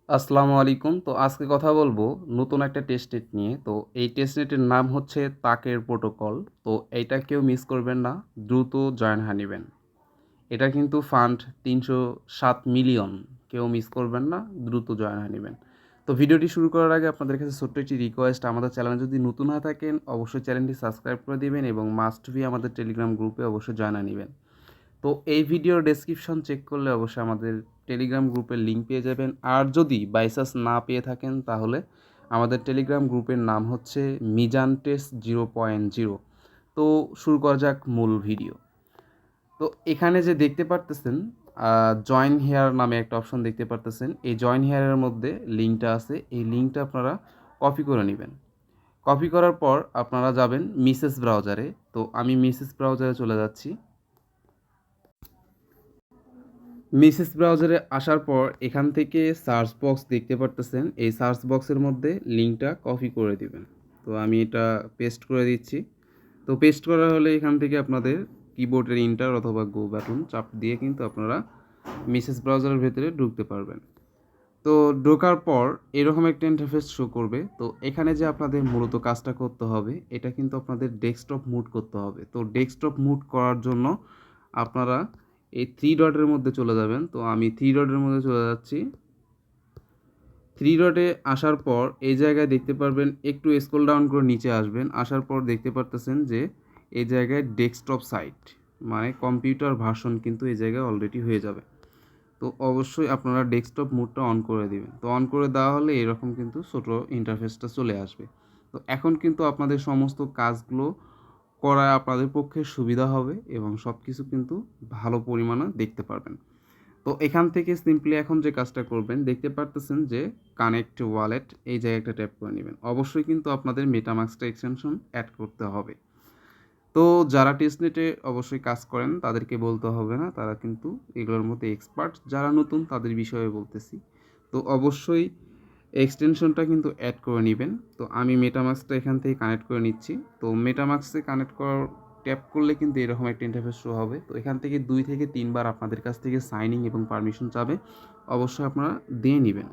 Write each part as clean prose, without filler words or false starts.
আসসালামু আলাইকুম। তো আজকে কথা বলবো নতুন একটা টেস্টনেট নিয়ে। তো এই টেস্টনেটের নাম হচ্ছে তাকের প্রোটোকল। তো এইটা কেউ মিস করবেন না। দ্রুত জয়েন হয়ে নিবেন। এটা কিন্তু ফান্ড ৩০৭ মিলিয়ন। কেউ মিস করবেন না। দ্রুত জয়েন হয়ে নিবেন। তো ভিডিওটি শুরু করার আগে আপনাদের কাছে ছোট্ট একটি রিকোয়েস্ট, আমাদের চ্যানেলে যদি নতুন হয়ে থাকেন অবশ্যই চ্যানেলটি সাবস্ক্রাইব করে দিবেন এবং মাস্ট বি আমাদের টেলিগ্রাম গ্রুপে অবশ্যই জয়েন হয়ে নিবেন। তো এই ভিডিওর ডেসক্রিপশন চেক করলে অবশ্যই আমাদের টেলিগ্রাম গ্রুপের লিঙ্ক পেয়ে যাবেন। আর যদি বাই চান্স না পেয়ে থাকেন তাহলে আমাদের টেলিগ্রাম গ্রুপের নাম হচ্ছে মিজান টেস্ট 0.0। তো শুরু করা যাক মূল ভিডিও। তো এখানে যে দেখতে পারতেছেন জয়েন হেয়ার নামে একটা অপশন দেখতে পারতেছেন। এই জয়েন হেয়ারের মধ্যে লিঙ্কটা আছে, এই লিঙ্কটা আপনারা কপি করে নেবেন। কপি করার পর আপনারা যাবেন মিসেস ব্রাউজারে। তো আমি মিসেস ব্রাউজারে চলে যাচ্ছি। মিসেস ব্রাউজারে আসার পর এখান থেকে সার্চ বক্স দেখতে পারতেছেন, এই সার্চ বক্সের মধ্যে লিঙ্কটা কপি করে দিবেন। তো আমি এটা পেস্ট করে দিচ্ছি। তো পেস্ট করা হলে এখান থেকে আপনাদের কিবোর্ডের ইন্টার অথবা গো বাটন চাপ দিয়ে কিন্তু আপনারা মিসেস ব্রাউজারের ভেতরে ঢুকতে পারবেন। তো ঢোকার পর এরকম একটা ইন্টারফেস শো করবে। তো এখানে যে আপনাদের মূলত কাজটা করতে হবে, এটা কিন্তু আপনাদের ডেস্কটপ মুড করতে হবে। তো ডেস্কটপ মুড করার জন্য আপনারা এই থ্রি ডটের মধ্যে চলে যাবেন। তো আমি থ্রি ডটের মধ্যে চলে যাচ্ছি। থ্রি ডটে আসার পর এই জায়গায় দেখতে পারবেন, একটু স্ক্রল ডাউন করে নিচে আসবেন। আসার পর দেখতে পারতেছেন যে এই জায়গায় ডেস্কটপ সাইট মানে কম্পিউটার ভার্সন কিন্তু এই জায়গায় অলরেডি হয়ে যাবে। তো অবশ্যই আপনারা ডেস্কটপ মোডটা অন করে দিবেন। তো অন করে দেওয়া হলে এরকম কিন্তু ছোটো ইন্টারফেসটা চলে আসবে। তো এখন কিন্তু আপনাদের সমস্ত কাজগুলো করা আপনাদের পক্ষে সুবিধা হবে এবং সব কিছু কিন্তু ভালো পরিমাণে দেখতে পারবেন। তো এখান থেকে সিম্পলি এখন যে কাজটা করবেন, দেখতে পারতেছেন যে কানেক্ট ওয়ালেট, এই জায়গায় একটা ট্যাপ করে নেবেন। অবশ্যই কিন্তু আপনাদের মেটামাস্কটা এক্সটেনশন অ্যাড করতে হবে। তো যারা টেস্টনেটে অবশ্যই কাজ করেন তাদেরকে বলতে হবে না, তারা কিন্তু এগুলোর মধ্যে এক্সপার্ট। যারা নতুন তাদের বিষয়ে বলতেছি। তো অবশ্যই এক্সটেনশনটা কিন্তু অ্যাড করে নেবেন। তো আমি মেটামাস্কটা এখান থেকে কানেক্ট করে নিচ্ছি। তো মেটামাস্কে কানেক্ট করার ট্যাপ করলে কিন্তু এরকম একটা ইন্টারফেস শো হবে। তো এখান থেকে 2 থেকে 3 বার আপনাদের কাছ থেকে সাইনিং এবং পারমিশন চাবে, অবশ্যই আপনারা দিয়ে নেবেন।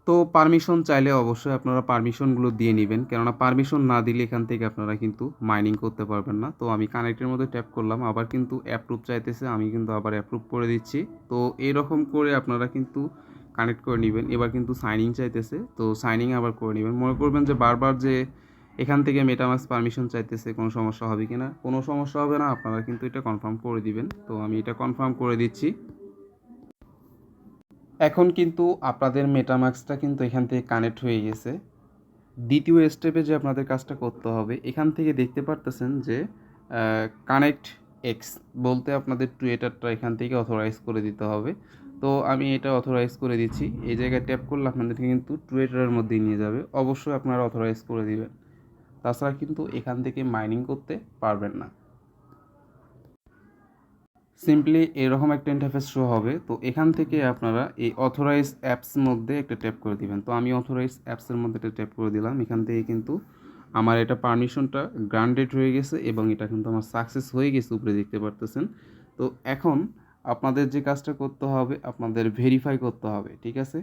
তো পারমিশন চাইলে অবশ্যই আপনারা পারমিশনগুলো দিয়ে নেবেন, কেননা পারমিশন না দিলে এখান থেকে আপনারা কিন্তু মাইনিং করতে পারবেন না। তো আমি কানেক্টের মধ্যে ট্যাপ করলাম, আবার কিন্তু অ্যাপ্রুভ চাইতেছে, আমি কিন্তু আবার অ্যাপ্রুভ করে দিচ্ছি। তো এরকম করে আপনারা কিন্তু কানেক্ট করে নেবেন। এবার কিন্তু সাইনিং চাইতেছে, তো সাইনিং আবার করে নেবেন। মনে করবেন যে বারবার যে এখান থেকে মেটামাস্ক পারমিশন চাইতেছে, কোনো সমস্যা হবে কি না? কোনো সমস্যা হবে না, আপনারা কিন্তু এটা কনফার্ম করে দিবেন। তো আমি এটা কনফার্ম করে দিচ্ছি। এখন কিন্তু আপনাদের মেটামাস্কটা কিন্তু এখান থেকে কানেক্ট হয়ে গেছে। দ্বিতীয় স্টেপে যে আপনাদের কাজটা করতে হবে, এখান থেকে দেখতে পারতেছেন যে কানেক্ট এক্স বলতে আপনাদের টুইটারটা এখান থেকে অথরাইজ করে দিতে হবে। তো আমি এটা অথরাইজ করে দিচ্ছি। এই জায়গায় ট্যাপ করলে আপনাদেরকে কিন্তু টুইটারের মধ্যেই নিয়ে যাবে। অবশ্যই আপনারা অথরাইজ করে দিবেন, তাছাড়া কিন্তু এখান থেকে মাইনিং করতে পারবেন না। সিম্পলি এরকম একটা ইন্টারফেস শো হবে। তো এখান থেকে আপনারা এই অথরাইজ অ্যাপস মধ্যে একটা ট্যাপ করে দিবেন। তো আমি অথরাইজ অ্যাপসের মধ্যে একটা ট্যাপ করে দিলাম। এখান থেকে কিন্তু আমার এটা পারমিশনটা গ্রান্টেড হয়ে গেছে এবং এটা কিন্তু আমার সাকসেস হয়ে গেছে, উপরে দেখতে পারতেছেন। তো এখন আপনাদের যে কাজটা করতে হবে, আপনাদের ভেরিফাই করতে হবে, ঠিক আছে?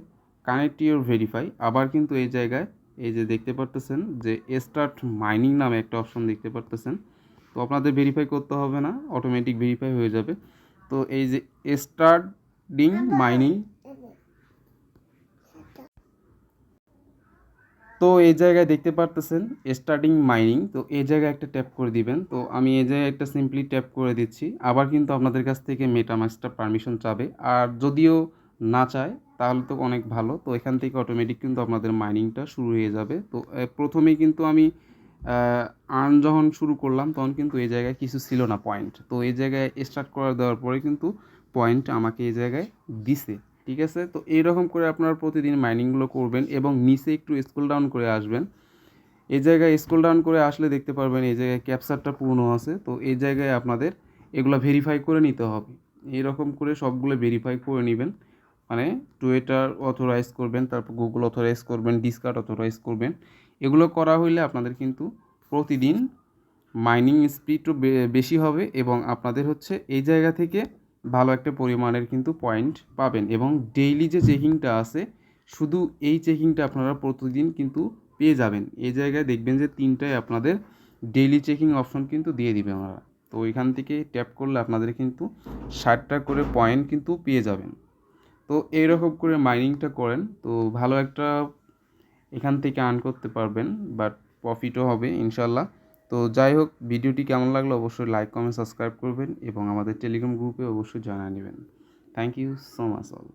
Connect your verify. আবার কিন্তু এই জায়গায় এই যে দেখতে পারতেছেন যে স্টার্ট মাইনিং নামে একটা অপশন দেখতে পারতেছেন। তো আপনাদের ভেরিফাই করতে হবে না, অটোমেটিক ভেরিফাই হয়ে যাবে। তো এই যে স্টার্টিং মাইনিং, তো এই জায়গায় দেখতে পারতেছেন স্টার্টিং মাইনিং। তো এই জায়গায় একটা ট্যাপ করে দিবেন। তো আমি এই জায়গায় একটা সিম্পলি ট্যাপ করে দিচ্ছি। আবার কিন্তু আপনাদের কাছ থেকে মেটামাস্কটা পারমিশন চাবে, আর যদিও না চায় তাহলে তো অনেক ভালো। তো এখান থেকে অটোমেটিক কিন্তু আপনাদের মাইনিংটা শুরু হয়ে যাবে। তো প্রথমেই কিন্তু আমি আর্ন যখন শুরু করলাম তখন কিন্তু এই জায়গায় কিছু ছিল না পয়েন্ট। তো এই জায়গায় স্টার্ট করে দেওয়ার পরে কিন্তু পয়েন্ট আমাকে এই জায়গায় দিছে, ঠিক আছে? তো এইরকম করে আপনারা প্রতিদিন মাইনিংগুলো করবেন এবং নিচে একটু স্ক্রল ডাউন করে আসবেন। এই জায়গায় স্ক্রল ডাউন করে আসলে দেখতে পারবেন এই জায়গায় ক্যাপচারটা পূর্ণ আছে। তো এই জায়গায় আপনাদের এগুলো ভেরিফাই করে নিতে হবে। এইরকম করে সবগুলো ভেরিফাই করে নেবেন। মানে টুইটার অথরাইজ করবেন, তারপর গুগল অথরাইজ করবেন, ডিসকার্ড অথরাইজ করবেন। এগুলো করা হইলে আপনাদের কিন্তু প্রতিদিন মাইনিং স্পিডও বেশি হবে এবং আপনাদের হচ্ছে এই জায়গা থেকে ভালো একটা পরিমাণের কিন্তু পয়েন্ট পাবেন এবং ডেইলি যে চেকিংটা আছে শুধু এই চেকিংটা আপনারা প্রতিদিন কিন্তু পেয়ে যাবেন। এই জায়গায় দেখবেন যে 3টায় আপনাদের ডেইলি চেকিং অপশন কিন্তু দিয়ে দিবে ওনারা। তো এখান থেকে ট্যাপ করলে আপনাদের কিন্তু 60টা করে পয়েন্ট কিন্তু পেয়ে যাবেন। তো এইরকম করে মাইনিংটা করেন তো ভালো একটা এখান থেকে আর্ন করতে পারবেন, বাট প্রফিটও হবে ইনশাল্লাহ। তো যাই হোক, ভিডিওটি কেমন লাগলো অবশ্যই লাইক কমেন্ট সাবস্ক্রাইব করবেন এবং আমাদের টেলিগ্রাম গ্রুপে অবশ্যই জানিয়ে নেবেন। Thank you so much all.